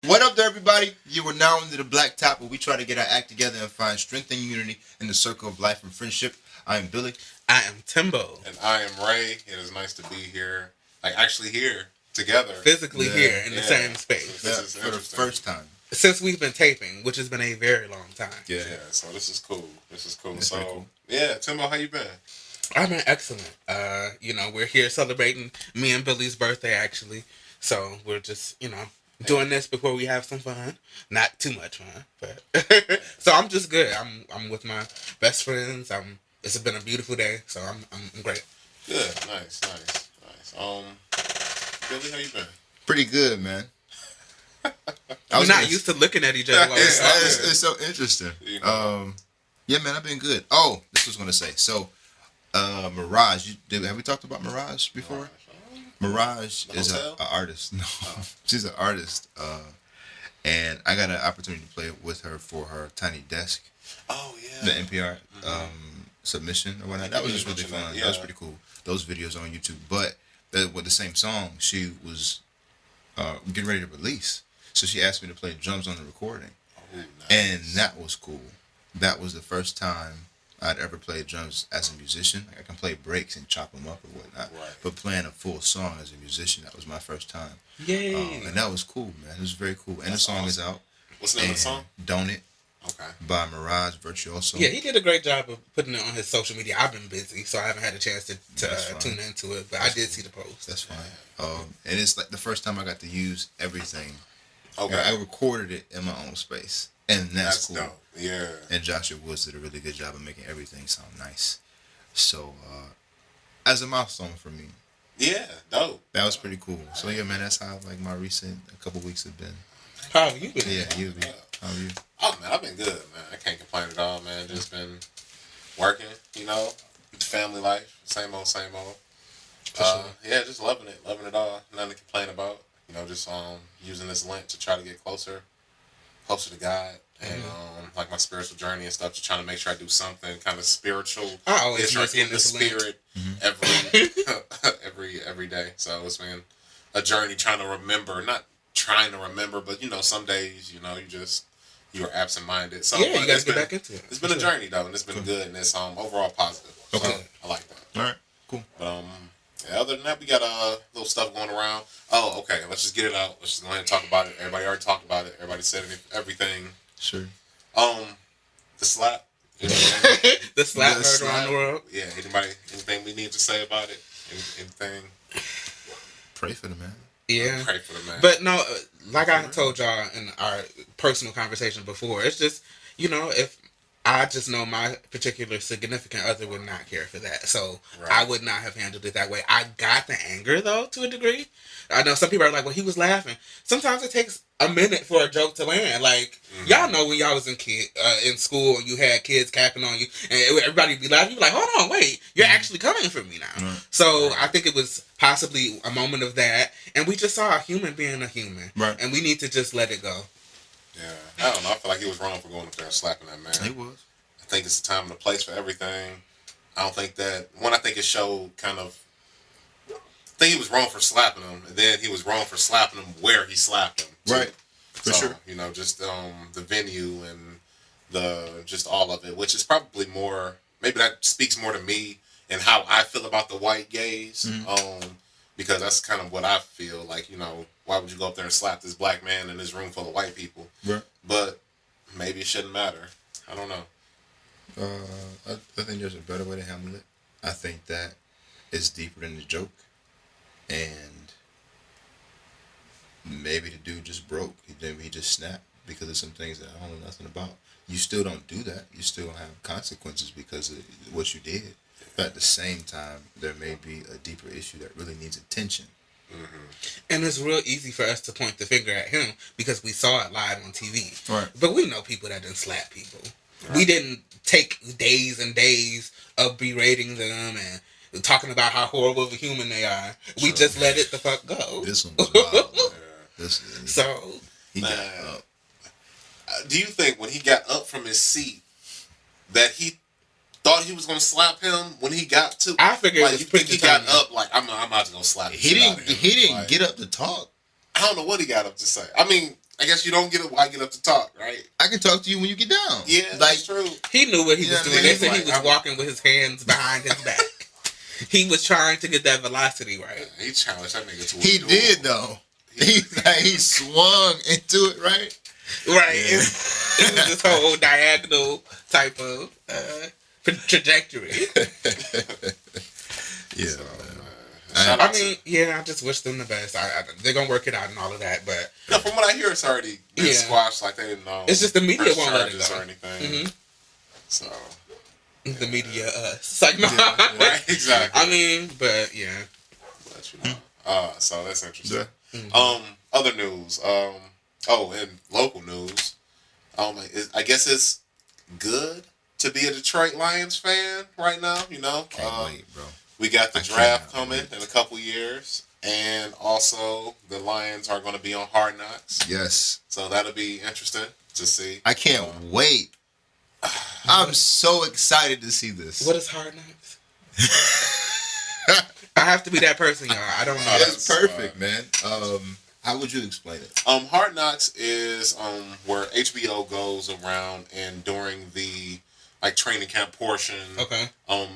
What up there, everybody? You are now under the black top where we try to get our act together and find strength and unity in the circle of life and friendship. I am Billy. I am Timbo. And I am Ray. It is nice to be here. Like, actually here, together. Physically here in the same space. This is for the first time. Since we've been taping, which has been a very long time. Yeah, so this is cool. That's very cool. Yeah, Timbo, how you been? I've been excellent. We're here celebrating me and Billy's birthday, actually. So we're just, doing this before we have some fun. Not too much fun, but so I'm just good. I'm with my best friends. It's been a beautiful day, so I'm great. Good, nice. Billy, how you been? Pretty good, man. We're not used to looking at each other while we're talking. It's so interesting. Yeah, man, I've been good. Oh, this was gonna say. So, Mirage. Have we talked about Mirage before? Mirage is an artist. No, she's an artist. And I got an opportunity to play with her for her Tiny Desk. Oh yeah. The NPR submission or whatnot. That was just really fun. Yeah. That was pretty cool. Those videos on YouTube. But with the same song, she was getting ready to release. So she asked me to play drums on the recording. Oh, nice. And that was cool. That was the first time I'd ever played drums as a musician. Like I can play breaks and chop them up or whatnot. Right. But playing a full song as a musician, that was my first time. Yay! And that was cool, man. It was very cool. And the song is out. What's the name of the song? Don't It. Okay. By Mirage Virtuoso. Yeah, he did a great job of putting it on his social media. I've been busy, so I haven't had a chance to tune into it, but I did see the post. That's fine. And it's like the first time I got to use everything. Okay. I recorded it in my own space. And that's cool. Dope. Yeah. And Joshua Woods did a really good job of making everything sound nice. So, as a milestone for me. Yeah, dope. That was pretty cool. So yeah, man, that's how like my recent couple weeks have been. How have you been? Yeah, you. How have you? Oh man, I've been good, man. I can't complain at all, man. Just been working, family life, same old. Yeah, just loving it all. Nothing to complain about. Just using this Lent to try to get closer to God, and like my spiritual journey and stuff. Just trying to make sure I do something kind of spiritual. I always miss in the this Lent. spirit every day. So it's been a journey trying to remember, not trying to remember, but some days you're absent minded. So Yeah, you gotta get back into it. It's been a journey though, and it's been good, and it's overall positive. So Okay. I like that. All right, cool. But yeah, other than that, we got little stuff going around. Oh, okay. Let's just get it out. Let's just go ahead and talk about it. Everybody already talked about it. Everybody said everything. Sure. The slap. The slap heard around the world. Yeah. Anything we need to say about it? Anything? Pray for the man. Yeah. Pray for the man. But no, like I told y'all in our personal conversation before, it's just, if I just know my particular significant other would not care for that. So Right. I would not have handled it that way. I got the anger, though, to a degree. I know some people are like, well, he was laughing. Sometimes it takes a minute for a joke to land. Like, y'all know when y'all was in school and you had kids capping on you and everybody would be laughing. You'd be like, hold on, wait, you're actually coming for me now. Right. So I think it was possibly a moment of that. And we just saw a human being a human. Right. And we need to just let it go. Yeah. I don't know. I feel like he was wrong for going up there and slapping that man. He was. I think it's the time and the place for everything. I don't think that... One, I think it showed kind of... I think he was wrong for slapping him, and then he was wrong for slapping him where he slapped him. Too. Right. For sure. Just the venue and just all of it, which is probably more... Maybe that speaks more to me and how I feel about the white gaze. Because that's kind of what I feel like, why would you go up there and slap this black man in this room full of white people? Right. But maybe it shouldn't matter. I don't know. I think there's a better way to handle it. I think that it's deeper than the joke. And maybe the dude just broke. He just snapped because of some things that I don't know nothing about. You still don't do that. You still have consequences because of what you did. But at the same time, there may be a deeper issue that really needs attention. And it's real easy for us to point the finger at him because we saw it live on TV. Right. But we know people that didn't slap people. Right. We didn't take days and days of berating them and talking about how horrible of a human they are. We just let it the fuck go. This one was wild. So, he got up. Do you think when he got up from his seat that he thought he was gonna slap him when he got to? I figured like, it was you think he got time. up like I'm about to go slap. He didn't get up to talk. I don't know what he got up to say. I mean, I guess you don't get it. Why get up to talk, right? I can talk to you when you get down. Yeah, like that's true. He knew what he was doing. They said he was Like, walking with his hands behind his back. He was trying to get that velocity right. He challenged that nigga to a he duel. did though. He swung into it, right? Right. Yeah. It was this whole diagonal type of trajectory. Yeah. So, man. shout I out to- mean, yeah, I just wish them the best. They're gonna work it out and all of that, but no, from what I hear, it's already been squashed. Like they didn't know. It's just the media press won't let it charges go. or anything. Mhm. So the media, it's like, no. right, exactly. I mean, but yeah. But you know, so that's interesting. Yeah. Mhm. Other news. And local news. I guess it's good to be a Detroit Lions fan right now. You know, Can't wait, bro. we got the I draft cannot coming wait. in a couple years, and also the Lions are going to be on Hard Knocks. Yes. So that'll be interesting to see. I can't wait. I'm so excited to see this. What is Hard Knocks? I have to be that person, y'all. I don't know. It's perfect, man. How would you explain it? Hard Knocks is where HBO goes around and during the like training camp portion, Okay.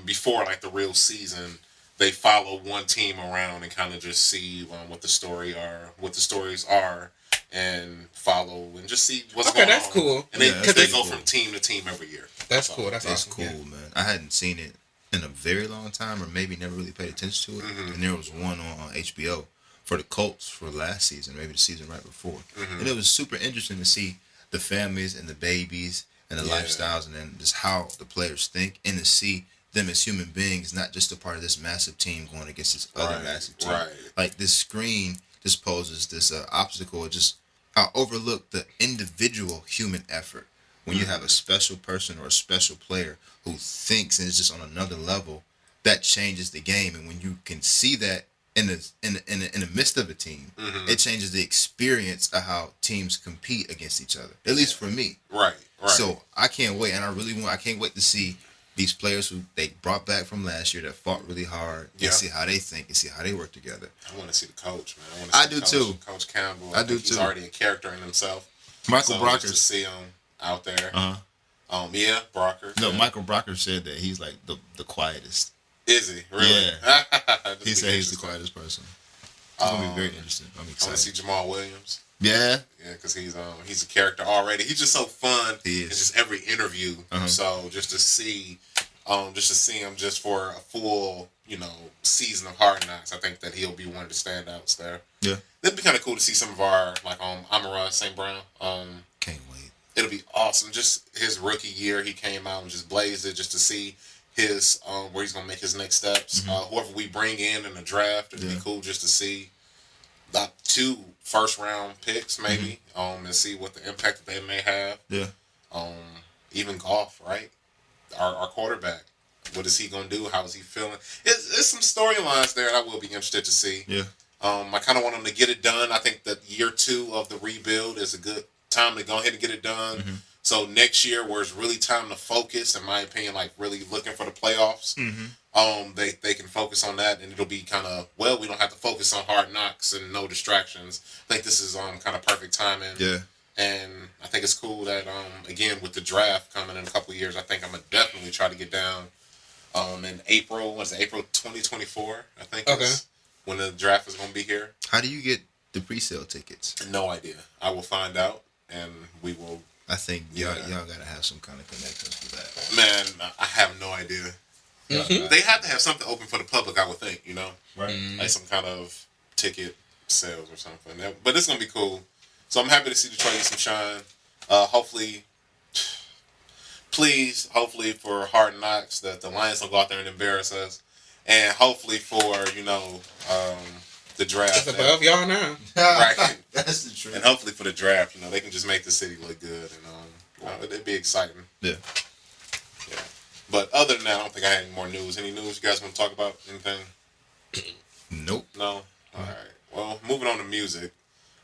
before like the real season, they follow one team around and kind of just see what the stories are, and follow and just see what's Okay, going that's on. cool. And they, Yeah, because they that's go cool. from team to team every year. That's cool. That's That's awesome. cool, Yeah. man. I hadn't seen it in a very long time, or maybe never really paid attention to it. Mhm. And there was one on HBO for the Colts for last season, maybe the season right before. Mhm. And it was super interesting to see the families and the babies and the Yeah. lifestyles, and then just how the players think, and to see them as human beings, not just a part of this massive team going against this other Right, massive team. right. Like this screen just poses this obstacle. Just overlook the individual human effort when you have a special person or a special player who thinks and is just on another level. That changes the game, and when you can see that in the midst of a team, Mhm. it changes the experience of how teams compete against each other. At least for me. Right. So I can't wait, and I can't wait to see these players who they brought back from last year that fought really hard, Yeah. and see how they think and see how they work together. I want to see the coach, man. I I do want to see too. Coach Campbell. I do think too. He's already a character in himself. Michael So just to Brockers. see him out there. Uh-huh. Yeah, Brockers. No, yeah. Michael Brocker said that he's like the quietest. Is he really? Yeah. That'd He be said he's the interesting. quietest person. It's gonna be very interesting. I'm I want excited. to see Jamal Williams. Yeah. Yeah, because he's a character already. He's just so fun. He It's is. just every interview. Uh-huh. So just to see him just for a full season of Hard Knocks, I think that he'll be one of the standouts there. Yeah. It'd be kind of cool to see some of our Amon-Ra St. Brown. Can't wait. It'll be awesome. Just his rookie year, he came out and just blazed it. Just to see his where he's gonna make his next steps. Whoever we bring in the draft, it'd be cool just to see the 2 first-round picks maybe, and see what the impact that they may have. Yeah. Even Goff, right? Our quarterback. What is he gonna do? How is he feeling? There's some storylines there that I will be interested to see. Yeah. I kind of want him to get it done. I think that year 2 of the rebuild is a good time to go ahead and get it done. Mhm. So next year, where it's really time to focus, in my opinion, like really looking for the playoffs, Mm-hmm. they can focus on that, and it'll be kind of, well, we don't have to focus on Hard Knocks and no distractions. I think this is kind of perfect timing. Yeah. And I think it's cool that again with the draft coming in a couple of years, I think I'm gonna definitely try to get down in April. What's it, April 2024? I think is when the draft is gonna be here. How do you get the pre-sale tickets? No idea. I will find out, and we will. I think Yeah. y'all gotta have some kind of connections for that. Man, I have no idea. Mhm. They have to have something open for the public, I would think. Right. Like some kind of ticket sales or something. But it's gonna be cool. So I'm happy to see Detroit get some shine. Hopefully, hopefully for Hard Knocks that the Lions don't go out there and embarrass us, and hopefully for the draft. It's above y'all now. Right. That's the truth. And hopefully for the draft, they can just make the city look good, and it'd be exciting. Yeah. Yeah. But other than that, I don't think I had any more news. Any news you guys want to talk about? Anything? Nope. No. All right. Well, moving on to music.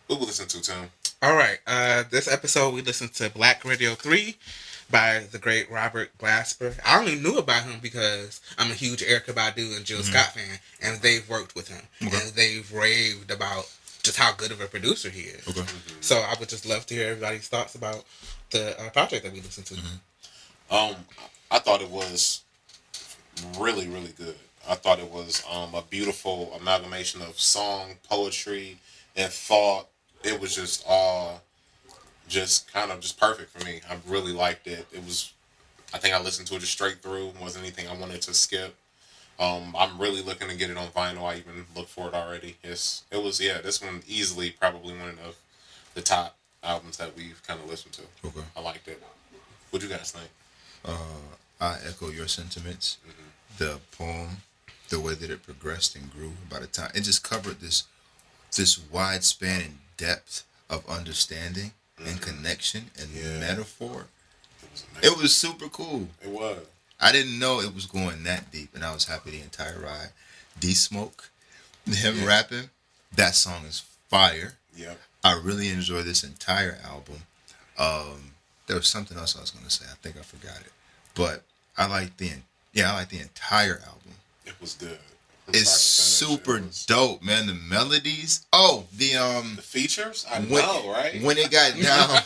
What we listen to, Tim? All right. This episode we listened to Black Radio 3 by the great Robert Glasper. I only knew about him because I'm a huge Erykah Badu and Jill Scott fan, and they've worked with him, and they've raved about just how good of a producer he is. Okay. So I would just love to hear everybody's thoughts about the project that we listened to. I thought it was really, really good. I thought it was a beautiful amalgamation of song, poetry, and thought. It was just all just kind of just perfect for me. I really liked it. It was, I think I listened to it just straight through. It wasn't anything I wanted to skip. I'm really looking to get it on vinyl. I even looked for it already. This one easily probably one of the top albums that we've kind of listened to. Okay. I liked it. What'd you guys think? I echo your sentiments. The poem, the way that it progressed and grew, by the time it just covered this wide span and depth of understanding and connection and metaphor. It was super cool. It was. I didn't know it was going that deep, and I was happy the entire ride. D-Smoke, him rapping, that song is fire. Yeah. I really enjoyed this entire album. There was something else I was going to say. I think I forgot it. But I like the entire album. It was good. It's super dope, man. The melodies. Oh, the features? I know, right? When it got down,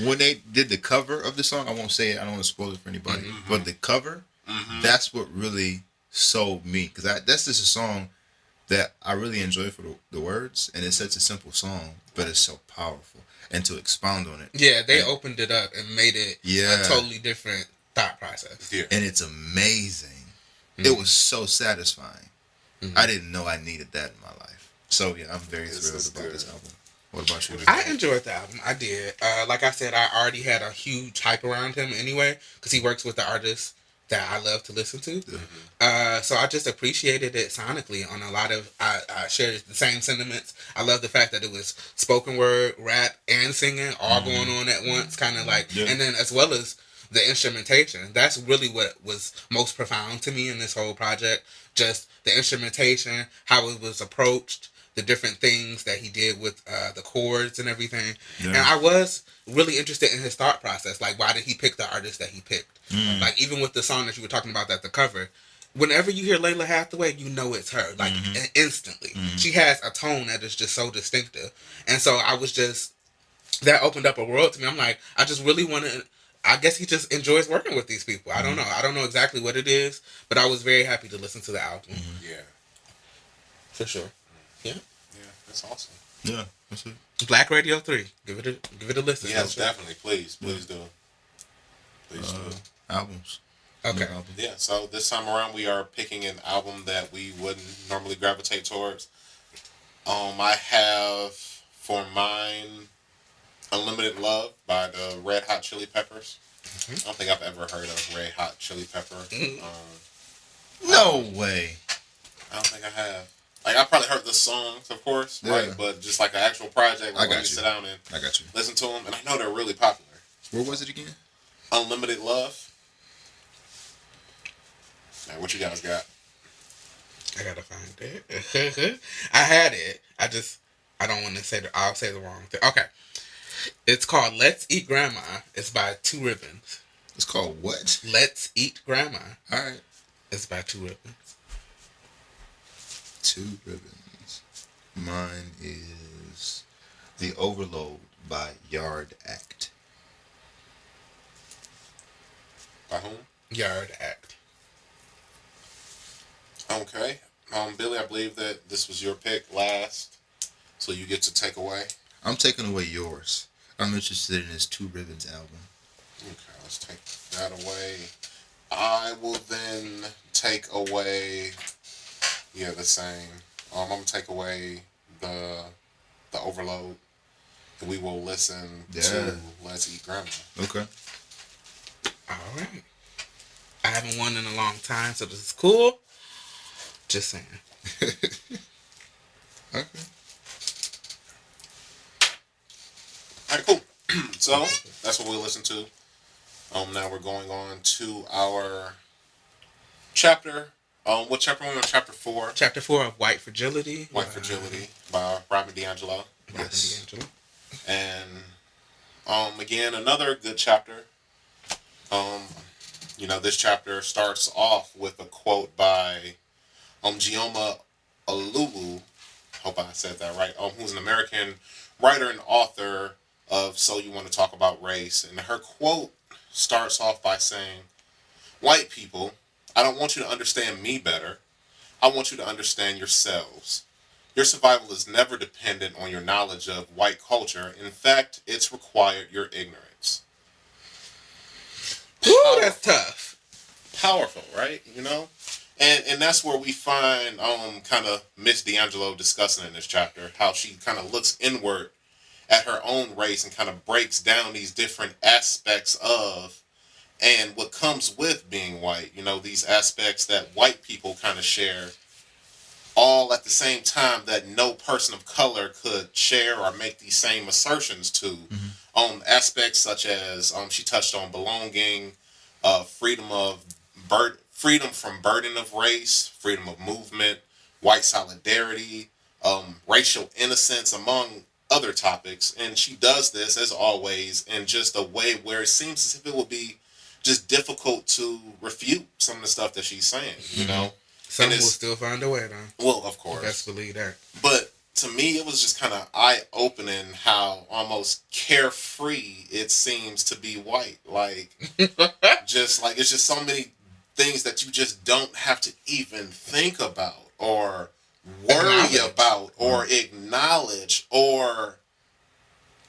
when they did the cover of the song, I won't say it. I don't want to spoil it for anybody. But the cover, that's what really sold me. Because that's just a song that I really enjoy for the words. And it's such a simple song, but it's so powerful. And to expound on it. Yeah, they opened it up and made it a totally different thought process. Yeah. And it's amazing. It was so satisfying. I didn't know I needed that in my life. So, yeah, I'm very thrilled about this album. What about you? I enjoyed the album. I did. Like I said, I already had a huge hype around him anyway, because he works with the artists that I love to listen to. So I just appreciated it sonically on a lot of... I shared the same sentiments. I love the fact that it was spoken word, rap, and singing all going on at once, kind of like... Yeah. And then as well as the instrumentation. That's really what was most profound to me in this whole project. Just the instrumentation, how it was approached, the different things that he did with the chords and everything. Yeah. And I was really interested in his thought process. Like, why did he pick the artist that he picked? Like, even with the song that you were talking about, that the cover, whenever you hear Layla Hathaway, you know it's her. Like, instantly. She has a tone that is just so distinctive. And so I was just... That opened up a world to me. I'm like, I just really want to... I guess he just enjoys working with these people. I don't know. I don't know exactly what it is, but I was very happy to listen to the album. Yeah. For sure. Yeah. Yeah, that's awesome. Yeah, that's it. Black Radio 3. Give it a listen. Yes, definitely. Please do. Please do. Albums. Okay. Yeah, so this time around we are picking an album that we wouldn't normally gravitate towards. I have for mine Unlimited Love by the Red Hot Chili Peppers. I don't think I've ever heard of Red Hot Chili Pepper. No way. I don't think I have. Like, I probably heard the songs, of course, right? But just like an actual project where you sit down and listen to them. And I know they're really popular. Where was it again? Unlimited Love. Right, what you guys got? I gotta find it. I had it. I don't want to say I'll say the wrong thing. Okay. It's called Let's Eat Grandma. It's by Two Ribbons. It's called what? Let's Eat Grandma. All right. It's by Two Ribbons. Two Ribbons. Mine is The Overload by Yard Act. By whom? Yard Act. Okay. Billy, I believe that this was your pick last, so you get to take away. I'm taking away yours. I'm interested in this Two Ribbons album. Okay, let's take that away. I will then take away, the same. I'm going to take away the Overload. And we will listen to Let's Eat Grandma. Okay. All right. I haven't won in a long time, so this is cool. Just saying. Okay. All right, cool. So that's what we'll listen to. Now we're going on to our chapter. What chapter are we on? Chapter 4. Chapter 4 of White Fragility. White Fragility by Robin DiAngelo. Yes. And again, another good chapter. This chapter starts off with a quote by Gioma Olulu, hope I said that right. Who's an American writer and author of So You Want to Talk About Race. And her quote starts off by saying, "White people, I don't want you to understand me better. I want you to understand yourselves. Your survival is never dependent on your knowledge of white culture. In fact, it's required your ignorance." Ooh, that's tough. Powerful, right? You know? And that's where we find kind of Miss D'Angelo discussing in this chapter how she kind of looks inward at her own race and kind of breaks down these different aspects of and what comes with being white. You know, these aspects that white people kind of share all at the same time that no person of color could share or make these same assertions to. Aspects such as she touched on belonging, freedom from burden of race, freedom of movement, white solidarity, racial innocence, among other topics. And she does this, as always, in just a way where it seems as if it would be just difficult to refute some of the stuff that she's saying, you know? Some will still find a way, though. Well, of course. Best believe that. But to me, it was just kind of eye-opening how almost carefree it seems to be white. Like, just like, it's just so many things that you just don't have to even think about or worry about or acknowledge or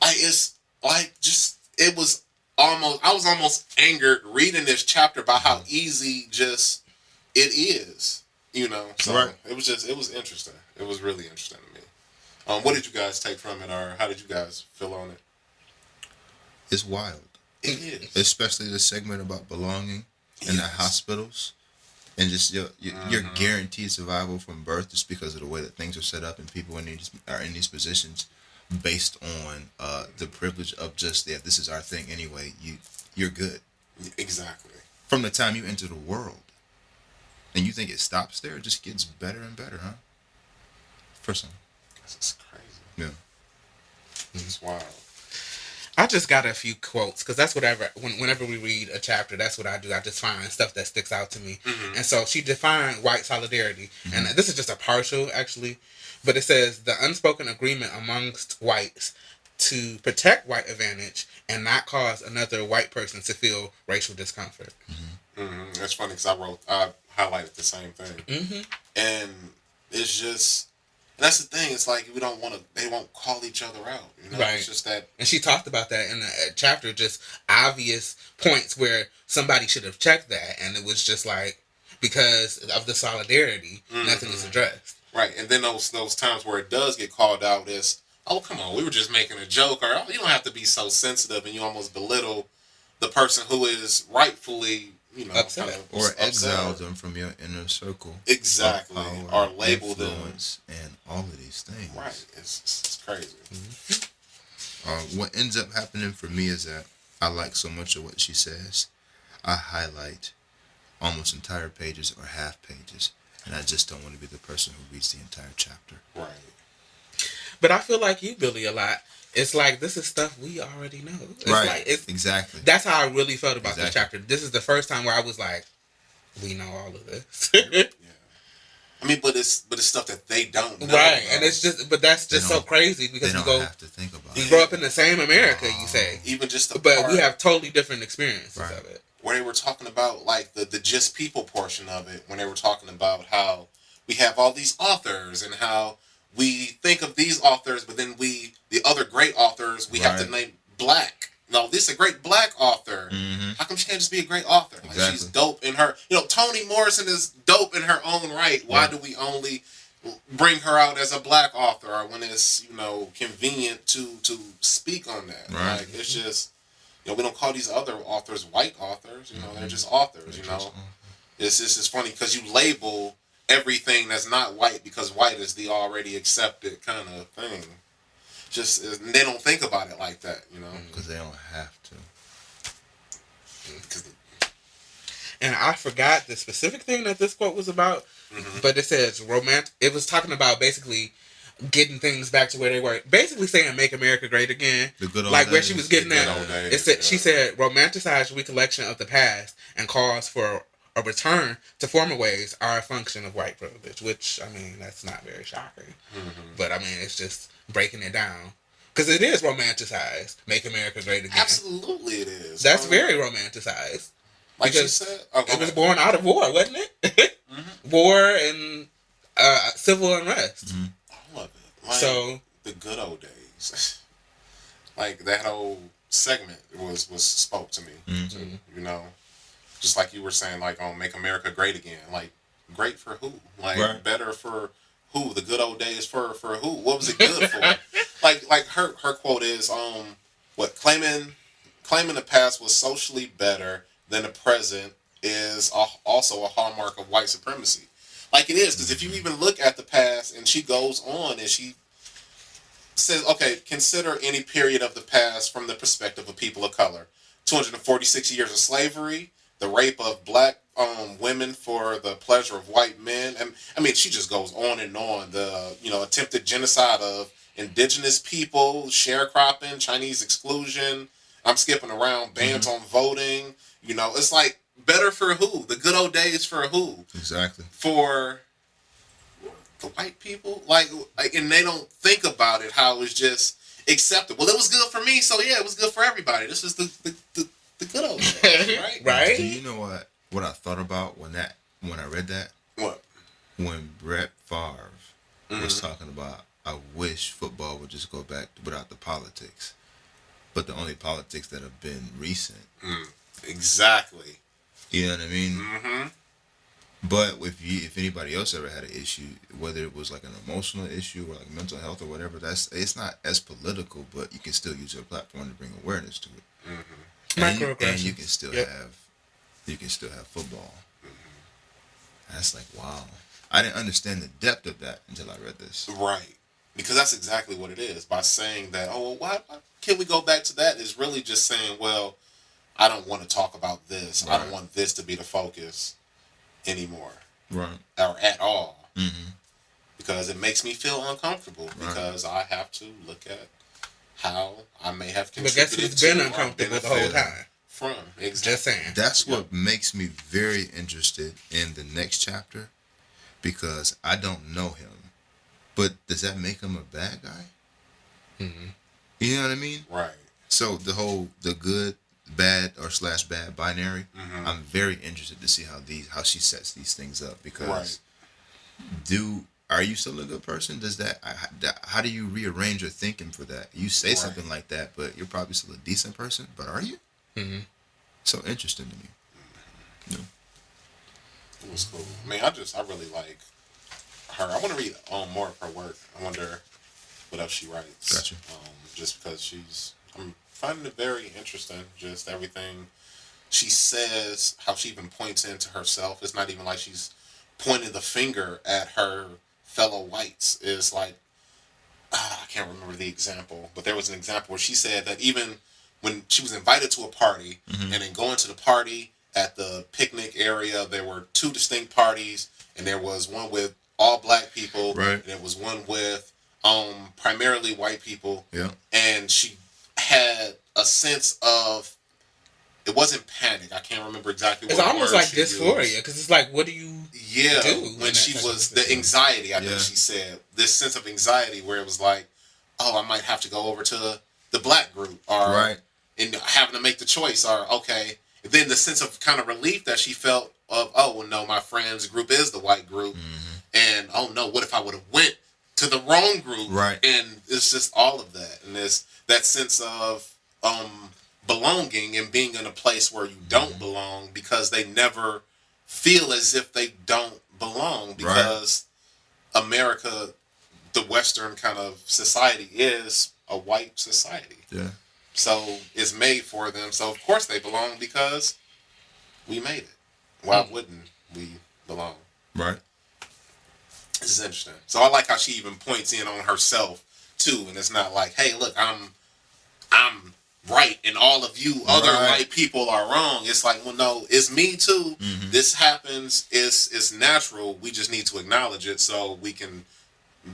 it's like just it was almost I was almost angered reading this chapter about how easy just it is, you know. So right. it was interesting. It was really interesting to me. What did you guys take from it, or how did you guys feel on it? It's wild. It is, especially the segment about belonging in the hospitals. And just your guaranteed survival from birth, just because of the way that things are set up and people are in these positions, based on the privilege of just this is our thing anyway. You're good. Exactly. From the time you enter the world, and you think it stops there, it just gets better and better, huh? For some. That's crazy. Yeah. It's wild. I just got a few quotes because that's whenever we read a chapter, that's what I do. I just find stuff that sticks out to me. Mm-hmm. And so she defined white solidarity. Mm-hmm. And this is just a partial, actually. But it says, the unspoken agreement amongst whites to protect white advantage and not cause another white person to feel racial discomfort. Mm-hmm. Mm-hmm. That's funny because I highlighted the same thing. Mm-hmm. And it's just... That's the thing. It's like they won't call each other out. You know? Right. It's just that. And she talked about that in the chapter, just obvious points where somebody should have checked that. And it was just like, because of the solidarity, nothing is addressed. Right. And then those times where it does get called out is, oh, come on, we were just making a joke. Or, oh, you don't have to be so sensitive, and you almost belittle the person who is rightfully, you know, upset. Kind of or exile them from your inner circle. Exactly. Power, or label them. And all of these things. Right. It's crazy. Mm-hmm. What ends up happening for me is that I like so much of what she says, I highlight almost entire pages or half pages. And I just don't want to be the person who reads the entire chapter. Right. But I feel like you, Billy, a lot. It's like, this is stuff we already know. It's right. Like, exactly. That's how I really felt about this chapter. This is the first time where I was like, we know all of this. Yeah. I mean, but it's stuff that they don't know. Right. And it's just, but that's just so crazy because they don't have to think about we grow up in the same America, you say. Even just but we have totally different experiences of it. Where they were talking about, like, the just people portion of it, when they were talking about how we have all these authors and how we think of these authors, but then the other great authors, we have to name black. No, this is a great black author. Mm-hmm. How come she can't just be a great author? Exactly. Like, she's dope in her... You know, Toni Morrison is dope in her own right. Why do we only bring her out as a black author, or when it's, you know, convenient to speak on that? Right. Like, it's just... You know, we don't call these other authors white authors. You know, they're just authors, you know. It's just funny because you label everything that's not white because white is the already accepted kind of thing. Just they don't think about it like that, you know. Because they don't have to. And I forgot the specific thing that this quote was about, but it says It was talking about basically getting things back to where they were. Basically saying "Make America Great Again." The good old like days. Where she was getting at. It said she said romanticize recollection of the past and calls for a return to former ways are a function of white privilege, which, I mean, that's not very shocking. Mm-hmm. But, I mean, it's just breaking it down. Because it is romanticized. Make America great again. Absolutely it is. That's very romanticized. Like you said, it was born out of war, wasn't it? War and civil unrest. Mm-hmm. I love it. Like, so the good old days. Like that whole segment was spoke to me. Mm-hmm. You know, just like you were saying, like on Make America Great Again. Like, great for who? Like, better for who? The good old days for who? What was it good for? like her quote is what claiming the past was socially better than the present is also a hallmark of white supremacy. Like it is, because if you even look at the past, and she goes on and she says, okay, consider any period of the past from the perspective of people of color. 246 years of slavery, the rape of black women for the pleasure of white men. And I mean, she just goes on and on. The attempted genocide of indigenous people, sharecropping, Chinese exclusion. I'm skipping around, bans on voting. It's like, better for who? The good old days for who? Exactly. For the white people? Like, and they don't think about it, how it was just accepted. Well, it was good for me, so yeah, it was good for everybody. This is the good old days, right? Right? Do you know what I thought about when I read that? What? When Brett Favre was talking about, I wish football would just go back without the politics. But the only politics that have been recent. Exactly. You know what I mean? Mm-hmm. But if anybody else ever had an issue, whether it was like an emotional issue or like mental health or whatever, it's not as political, but you can still use your platform to bring awareness to it. Mm-hmm. And you can still have football. That's like, wow. I didn't understand the depth of that until I read this. Right. Because that's exactly what it is. By saying that, oh, well, why can we go back to that? Is really just saying, well, I don't want to talk about this. Right. I don't want this to be the focus anymore. Right. Or at all. Mm-hmm. Because it makes me feel uncomfortable. Right. Because I have to look at how I may have contributed. But guess who's been uncomfortable the whole time? From. Exactly. Just saying. That's what makes me very interested in the next chapter, because I don't know him. But does that make him a bad guy? Mm-hmm. You know what I mean? Right. So the good, bad, or /bad binary, I'm very interested to see how she sets these things up, because are you still a good person? How do you rearrange your thinking for that? You say something like that, but you're probably still a decent person, but are you? Mm-hmm. So interesting to me. Yeah. It was cool. I mean, I really like her. I want to read more of her work. I wonder what else she writes. Gotcha. Just because I'm finding it very interesting. Just everything she says, how she even points into herself. It's not even like she's pointing the finger at her fellow whites. It's like, I can't remember the example, but there was an example where she said that even when she was invited to a party, and then going to the party at the picnic area, there were two distinct parties, and there was one with all black people, right, and there was one with primarily white people. Yeah. And she had a sense of, it wasn't panic. I can't remember exactly what it's almost like dysphoria, because it's like, what do you do? When she was, the anxiety, I think she said, this sense of anxiety where it was like, oh, I might have to go over to the black group, or and having to make the choice, or okay. And then the sense of kind of relief that she felt of, oh, well, no, my friend's group is the white group. And, oh, no, what if I would have went to the wrong group? Right. And it's just all of that. And there's that sense of belonging and being in a place where you don't belong, because they never feel as if they don't belong, because America, the Western kind of society, is a white society. Yeah. So it's made for them. So of course they belong, because we made it. Why wouldn't we belong? Right. This is interesting. So I like how she even points in on herself too, and it's not like, hey, look, I'm right and all of you other white people are wrong. It's like, well, no, it's me too. This happens. It's natural. We just need to acknowledge it so we can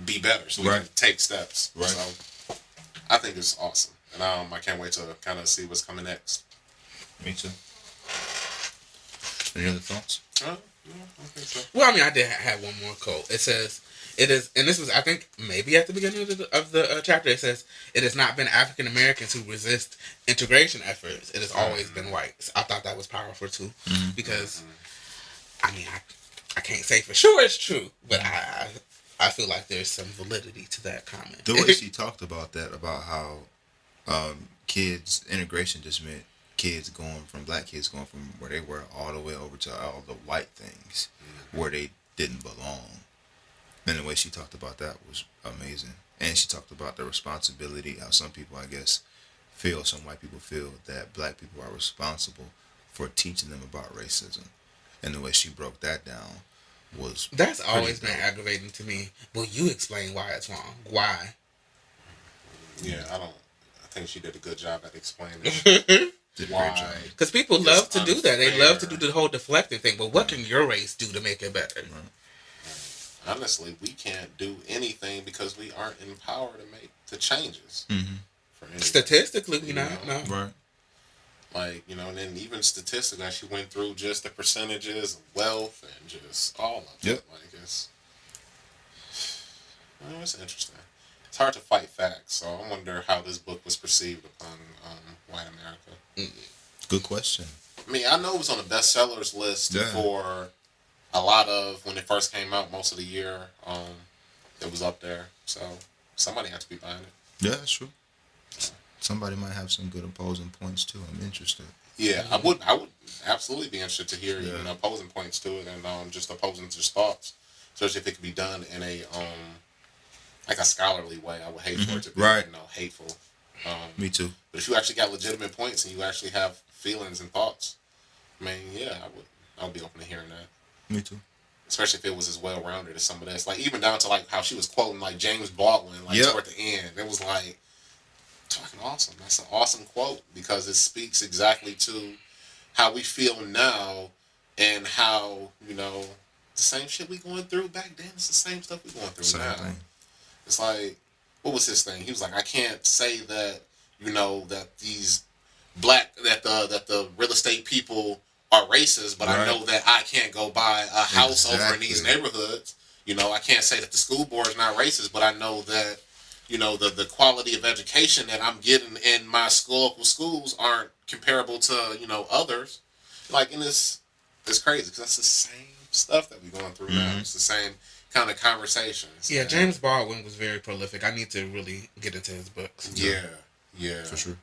be better. So we can take steps. Right. So I think it's awesome. And I can't wait to kind of see what's coming next. Me too. Any other thoughts? No, I think so. Well, I mean, I did have one more quote. It says, "It is," and this was, I think, maybe at the beginning of the chapter. It says, "It has not been African Americans who resist integration efforts. It has always been whites." I thought that was powerful too, because I mean, I can't say for sure it's true, but I feel like there's some validity to that comment. The way she talked about that, about how kids integration just meant black kids going from where they were all the way over to all the white things where they didn't belong. And the way she talked about that was amazing. And she talked about the responsibility, how some people, I guess, some white people feel that black people are responsible for teaching them about racism. And the way she broke that down was That's always been aggravating to me. Will you explain why it's wrong? Why? Yeah, I think she did a good job at explaining why. Because people love to do that. They love to do the whole deflecting thing. But what can your race do to make it better? Honestly, we can't do anything because we aren't in power to make the changes. Statistically, we not. No. Right. Like, and then even statistically, she went through just the percentages of wealth and just all of it. Yep. Like, it's interesting. It's hard to fight facts, so I wonder how this book was perceived upon white America. Good question. I mean, I know it was on the bestsellers list for a lot of, when it first came out, most of the year, it was up there. So somebody had to be buying it. Yeah, that's true. Somebody might have some good opposing points too. I'm interested. Yeah, I would absolutely be interested to hear opposing points to it and just opposing just thoughts, especially if it could be done in a like a scholarly way. I would hate for it to be hateful. Me too. But if you actually got legitimate points and you actually have feelings and thoughts, I mean, yeah, I would be open to hearing that. Me too. Especially if it was as well rounded as some of this, like even down to like how she was quoting like James Baldwin, like toward the end, it was like fucking awesome. That's an awesome quote because it speaks exactly to how we feel now and how the same shit we going through back then. It's the same stuff we going through now. Thing. It's like, what was his thing? He was like, I can't say that that these that the real estate people are racist, but I know that I can't go buy a house over in these neighborhoods. I can't say that the school board is not racist, but I know that the quality of education that I'm getting in my local schools aren't comparable to others. Like, and it's crazy because that's the same stuff that we're going through now. It's the same kind of conversations. Yeah, James Baldwin was very prolific. I need to really get into his books. Yeah, for sure.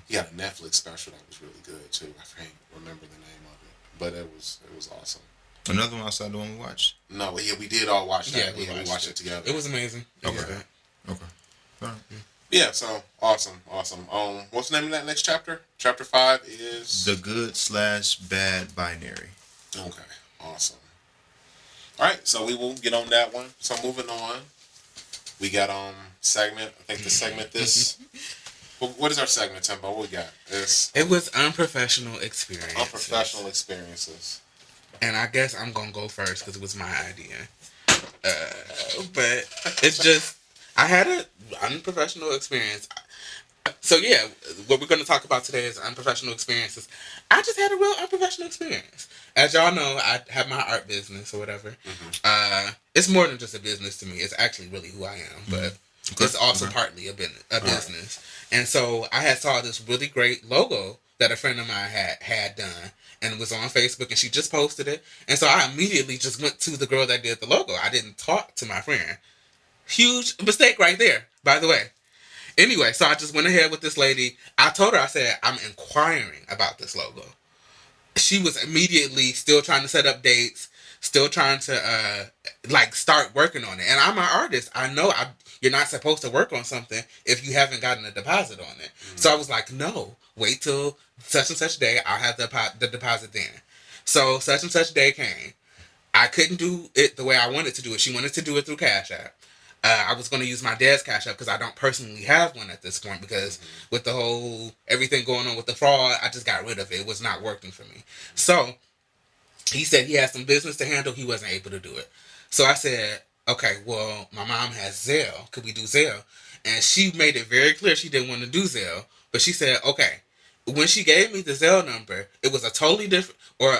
He had a Netflix special that was really good too. I can't remember the name of it, but it was awesome. Another one outside the one we watched? No, yeah, we did all watch that. Yeah, we watched it together. It was amazing. Okay. All right. Yeah, so awesome. What's the name of that next chapter? Chapter 5 is The Good/Bad Binary. Okay, awesome. All right, so we will get on that one. So moving on, we got segment. I think the segment this. What is our segment, Timbo? What we got? It was unprofessional experiences. Unprofessional experiences. And I guess I'm gonna go first because it was my idea. But it's just I had an unprofessional experience. So yeah, what we're going to talk about today is unprofessional experiences. I just had a real unprofessional experience. As y'all know, I have my art business or whatever. It's more than just a business to me. It's actually really who I am, but it's also partly a business. And so I had saw this really great logo that a friend of mine had done, and it was on Facebook, and she just posted it. And so I immediately just went to the girl that did the logo. I didn't talk to my friend. Huge mistake right there, by the way. Anyway, so I just went ahead with this lady. I told her, I said, I'm inquiring about this logo. She was immediately still trying to set up dates, still trying to start working on it. And I'm an artist. I know you're not supposed to work on something if you haven't gotten a deposit on it. So I was like, no, wait till such and such day. I'll have the deposit then. So such and such day came. I couldn't do it the way I wanted to do it. She wanted to do it through Cash App. I was going to use my dad's Cash App because I don't personally have one at this point because with the whole everything going on with the fraud, I just got rid of it. It was not working for me. So he said he had some business to handle. He wasn't able to do it. So I said, okay, well, my mom has Zelle. Could we do Zelle? And she made it very clear she didn't want to do Zelle. But she said, okay, when she gave me the Zelle number, it was a totally different, or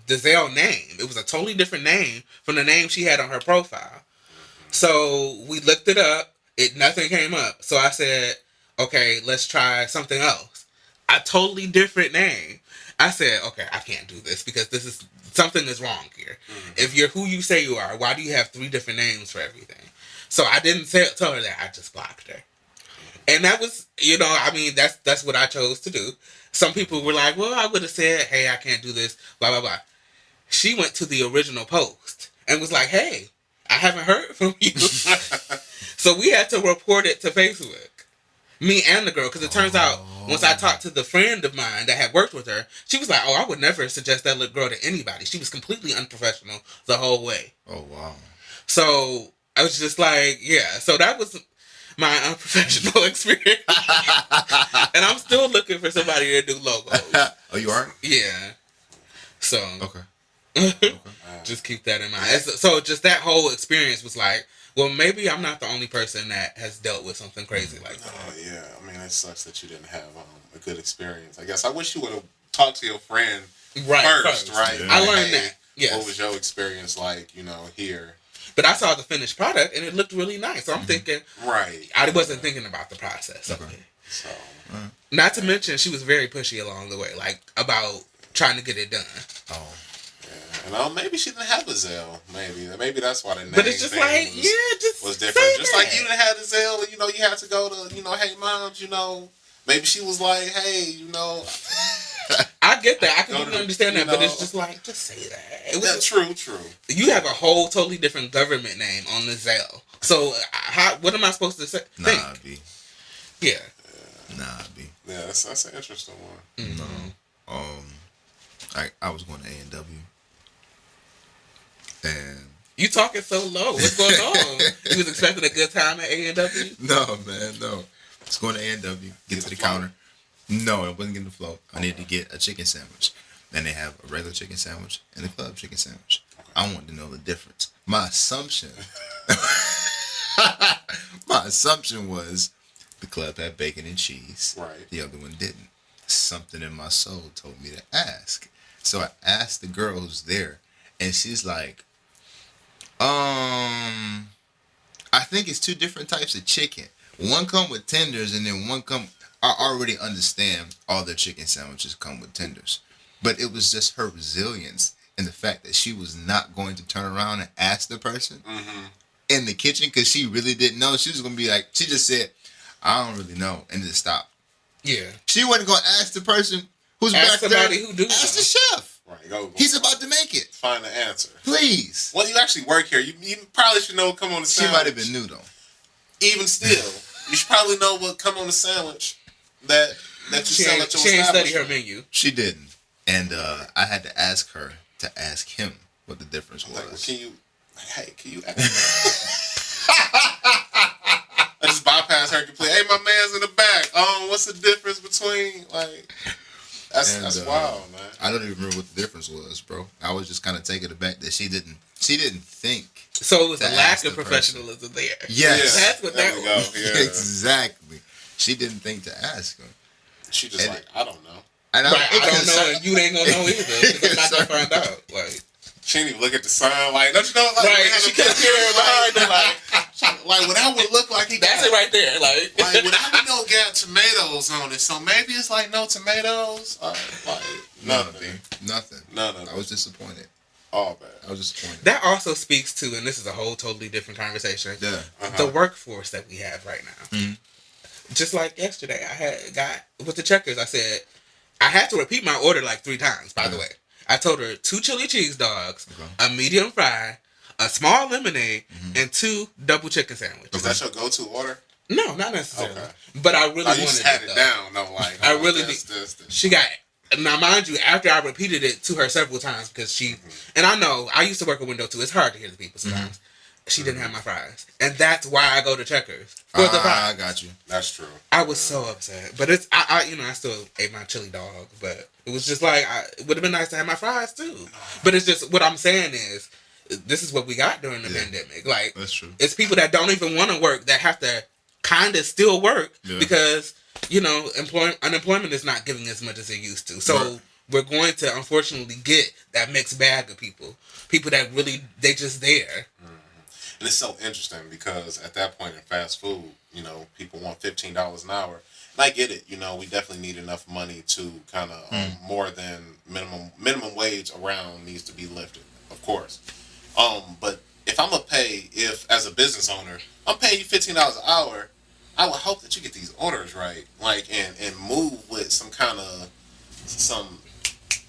the Zelle name. It was a totally different name from the name she had on her profile. So we looked it up. Nothing came up. So I said, okay, let's try something else. A totally different name. I said, okay, I can't do this because something is wrong here. If you're who you say you are, why do you have 3 different names for everything? So I didn't tell her that. I just blocked her. And that was, that's what I chose to do. Some people were like, well, I would have said, hey, I can't do this, blah, blah, blah. She went to the original post and was like, hey, I haven't heard from you. So we had to report it to Facebook. Me and the girl, because it turns out, once I talked to the friend of mine that had worked with her, she was like, oh, I would never suggest that little girl to anybody. She was completely unprofessional the whole way. Oh, wow. So I was just like, yeah. So that was my unprofessional experience. And I'm still looking for somebody to do logos. Oh, you are? Yeah. So. Okay. Just keep that in mind. So just that whole experience was like, well, maybe I'm not the only person that has dealt with something crazy like that. Oh, yeah. I mean, it sucks that you didn't have a good experience. I guess I wish you would have talked to your friend first, right? Yeah. I learned that. Yes. What was your experience like, here? But I saw the finished product, and it looked really nice. So I'm thinking... Right. I wasn't thinking about the process of it. So... Not to mention, she was very pushy along the way, like, about trying to get it done. Oh. And maybe she didn't have a Zelle. Maybe that's why the name. But it's just like, was different. Just like you didn't have the Zelle, you had to go to, hey, moms, maybe she was like, hey, I get that. I can even understand that, but it's just like, just say that. True. You have a whole totally different government name on the Zelle. So, what am I supposed to say? Nah, B. Yeah. Nah, B. Yeah, that's an interesting one. Mm-hmm. No. I was going to A&W. And you talking so low. What's going on? You was expecting a good time at A&W? No, man, no. I was going to A&W, get to the counter. No, I wasn't getting the float. I needed to get a chicken sandwich. And they have a regular chicken sandwich and a club chicken sandwich. I wanted to know the difference. My assumption was the club had bacon and cheese. Right. The other one didn't. Something in my soul told me to ask. So I asked the girl who's there, and she's like, I think it's 2 different types of chicken. One come with tenders, and then one come... I already understand all their chicken sandwiches come with tenders. But it was just her resilience and the fact that she was not going to turn around and ask the person in the kitchen because she really didn't know. She was going to be like... She just said, I don't really know, and just stopped. Yeah. She wasn't going to ask the person who's ask back there. Who do ask the chef. Right, go. He's about to make it. Find the answer. Please. Well, you actually work here. You probably should know what come on the sandwich. She might have been new, though. Even still, you should probably know what come on the sandwich that you sell at your She ain't study establishment. her menu. She didn't. And I had to ask her to ask him what the difference was. Like, well, can you ask I just bypass her completely. Hey, my man's in the back. What's the difference between, that's wild, man. I don't even remember what the difference was, bro. I was just kind of taken aback that she didn't think. So it was a lack of professionalism there. Yes. That's what that was. Yeah. Exactly. She didn't think to ask him. She just I don't know. And I don't know, and you ain't gonna know either. Because I'm not gonna find out. She didn't even look at the sign. Don't you know? Right. She couldn't hear behind her. What that would look like. That's it right there. What I know got tomatoes on it. So maybe it's no tomatoes. Nothing. None of it. I was disappointed. All bad. I was disappointed. That also speaks to, and this is a whole totally different conversation. Yeah. The workforce that we have right now. Mm-hmm. Just like yesterday, I had got with the Checkers. I said I had to repeat my order 3 times. By the way, I told her 2 chili cheese dogs, a medium fry, a small lemonade, and 2 double chicken sandwiches. Is that your go-to order? No, not necessarily. Okay. But I really wanted you just it. had it down. No, I really did. She got. Now, mind you, after I repeated it to her several times because she, and I know I used to work a window too. It's hard to hear the people sometimes. She didn't have my fries, and that's why I go to Checkers for the fries. I got you. That's true. I was so upset, but it's I still ate my chili dog, but it was just it would have been nice to have my fries too. But it's just what I'm saying is this is what we got during the pandemic. That's true. It's people that don't even want to work that have to kind of still work because unemployment is not giving as much as it used to. So Right. we're going to unfortunately get that mixed bag of people that really they just there. And it's so interesting because at that point in fast food, people want $15 an hour. And I get it. We definitely need enough money to kind of more than minimum wage around needs to be lifted, of course. But if I'm gonna pay, if as a business owner, I'm paying you $15 an hour, I would hope that you get these orders right, like and move with some kind of some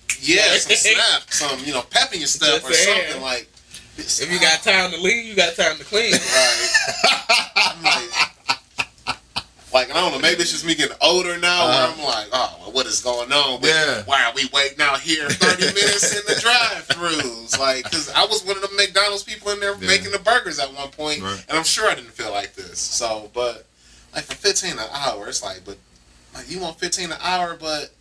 snap, some pep in your step Just or saying. something like. If you got time to leave, you got time to clean. Right. I'm like, I don't know, maybe it's just me getting older now where I'm like, oh, well, what is going on? But why are we waiting out here 30 minutes in the drive-thrus? Like, because I was one of the McDonald's people in there making the burgers at one point, and I'm sure I didn't feel like this. So, but, like, for $15 an hour, it's like, but, like, you want $15 an hour, but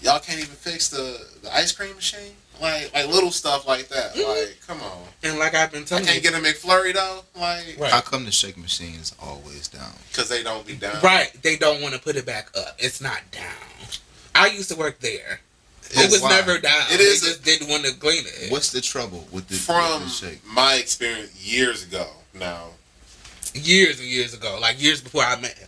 y'all can't even fix the ice cream machine? Like little stuff like that. Like, come on. And like I've been telling you, I can't get a McFlurry though. Like, How come the shake machine is always down? Because they don't be down. Right, they don't want to put it back up. It's not down. I used to work there. It was never down. They just didn't want to clean it. What's the trouble with the shake? From my experience years ago now. Years and years ago, like years before I met him.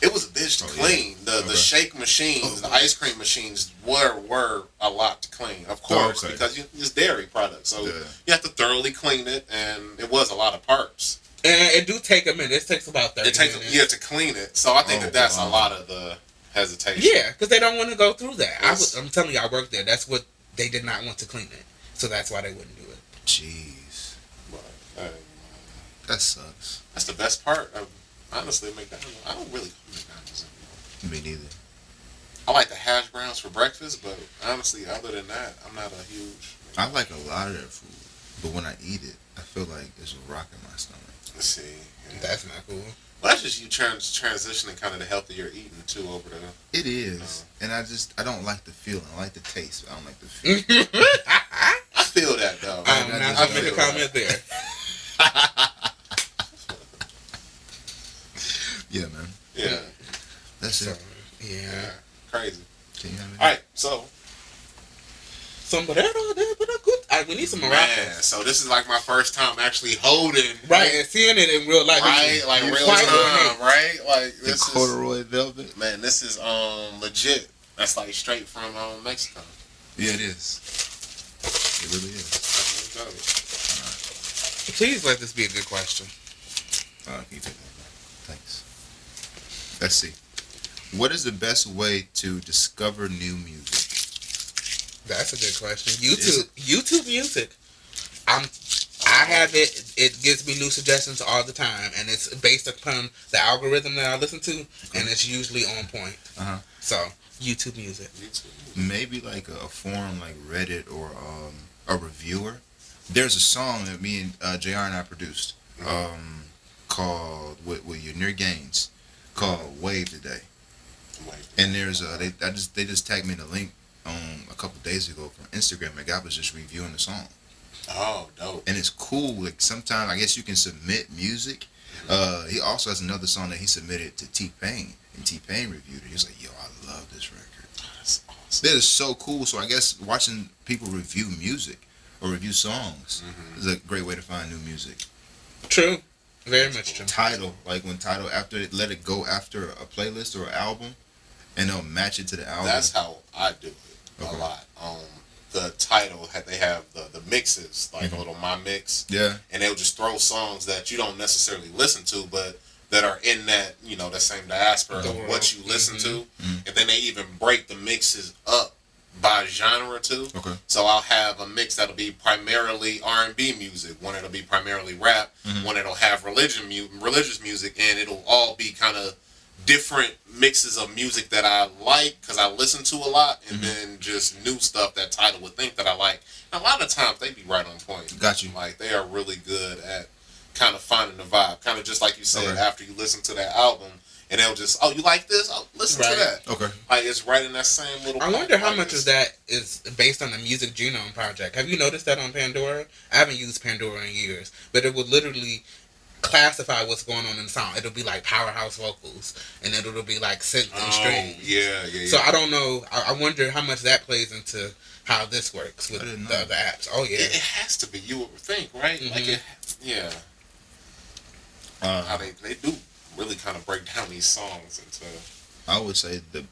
It was a bitch to clean. The shake machines, the ice cream machines were a lot to clean, of course, because it's dairy products. So you have to thoroughly clean it, and it was a lot of parts. And it do take a minute. It takes about 30 minutes. It takes to clean it. So I think that's a lot of the hesitation. Yeah, because they don't want to go through that. I'm telling you, I worked there. That's what they did not want to clean it. So that's why they wouldn't do it. Jeez. But, that sucks. That's the best part of, honestly, McDonald's. I don't really go to McDonald's anymore. Me neither. I like the hash browns for breakfast, but honestly, other than that, I'm not a huge... I like a lot of their food, but when I eat it, I feel like it's a rock in my stomach. Let's see. Yeah. That's not cool. Well, that's just you transitioning kind of the healthier eating, too, over the... It is. And I don't like the feeling. I like the taste, but I don't like the feeling. I feel that, though. I'm not going to make a comment there. Yeah, man. Yeah. That's it. Yeah. Crazy. Can you have it? All right, so... We need some maracas. Man, so this is like my first time actually holding... Right, and seeing it in real life. Right, like real time, right? Like this the corduroy velvet? Man, this is legit. That's like straight from Mexico. Yeah, it is. It really is. Please let this be a good question. Can you take that? Thanks. Let's see. What is the best way to discover new music? That's a good question. YouTube music. I have it. It gives me new suggestions all the time, and it's based upon the algorithm that I listen to, and it's usually on point. So YouTube music. Maybe like a forum like Reddit or a reviewer. There's a song that me and JR and I produced called with Near Gaines called Wave Today. And there's they just tagged me in the link a couple days ago from Instagram. The guy was just reviewing the song. Oh, dope. And it's cool. Like sometimes I guess you can submit music. He also has another song that he submitted to T-Pain, and T-Pain reviewed it. He was like, "Yo, I love this record." Oh, that's awesome. That is so cool. So I guess watching people review music or review songs is a great way to find new music. True. Very much true. Tidal, like when Tidal let it go after a playlist or an album, and they'll match it to the album. That's how I do it a lot. The Tidal, they have the mixes, like a little My Mix. Yeah. And they'll just throw songs that you don't necessarily listen to, but that are in that, that same diaspora of what you listen to. And then they even break the mixes up by genre too. Okay. So I'll have a mix that'll be primarily R&B music, one that'll be primarily rap, one that'll have religious music, and it'll all be kind of different mixes of music that I like because I listen to a lot, and then just new stuff that Tidal would think that I like. And a lot of times they be right on point. Got you. Like they are really good at kind of finding the vibe, kind of just like you said after you listen to that album. And they'll just, you like this? Oh, listen to that. Okay. Like, it's right in that same little... I wonder how much of that is based on the Music Genome Project. Have you noticed that on Pandora? I haven't used Pandora in years. But it would literally classify what's going on in the song. It'll be like powerhouse vocals, and it'll be like synth and strings. Yeah. So I don't know. I wonder how much that plays into how this works with the other apps. Oh yeah, it has to be. You would think, right? Mm-hmm. Like yeah. How they do really kind of break down these songs into. I would say the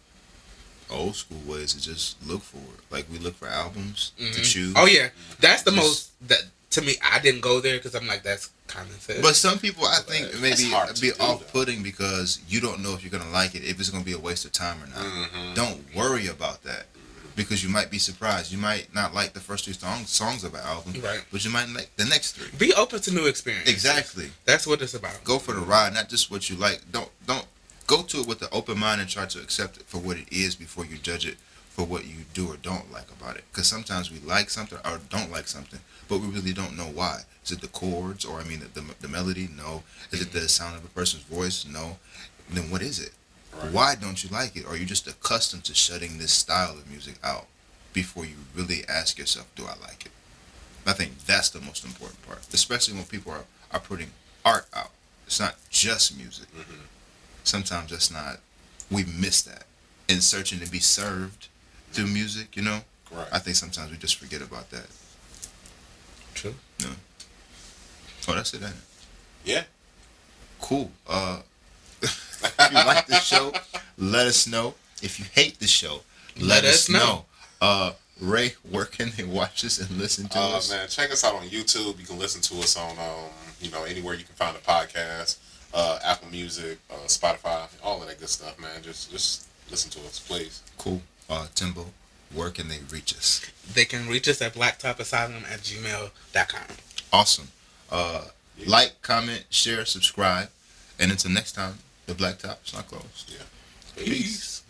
old school ways to just look for it. Like we look for albums to choose. Oh yeah, that's the most that to me. I didn't go there because I'm like that's common sense. But some people, I think, maybe be do, off-putting because you don't know if you're gonna like it, if it's gonna be a waste of time or not. Mm-hmm. Don't worry about that because you might be surprised. You might not like the first 2 songs of an album, right? But you might like the next 3. Be open to new experiences. Exactly. That's what it's about. Go for the ride, not just what you like. Don't go to it with an open mind and try to accept it for what it is before you judge it for what you do or don't like about it. Because sometimes we like something or don't like something, but we really don't know why. Is it the chords or the melody? No. Is it the sound of a person's voice? No. Then what is it? Right. Why don't you like it? Or are you just accustomed to shutting this style of music out before you really ask yourself, do I like it? I think that's the most important part, especially when people are putting art out. It's not just music. Mm-hmm. Sometimes that's not, we miss that in searching to be served through music, Right. I think sometimes we just forget about that. True. No. Oh, that's it, ain't it? Yeah. Cool. If you like the show, let us know. If you hate the show, let us know. Ray, where can they watch us and listen to us? Man, check us out on YouTube. You can listen to us on, anywhere you can find a podcast, Apple Music, Spotify, all of that good stuff, man. Just listen to us, please. Cool. Timbo, where can they reach us? They can reach us at blacktopassylum@gmail.com. Awesome. Like, comment, share, subscribe. And until next time, the Black Top is not closed. Yeah. Peace.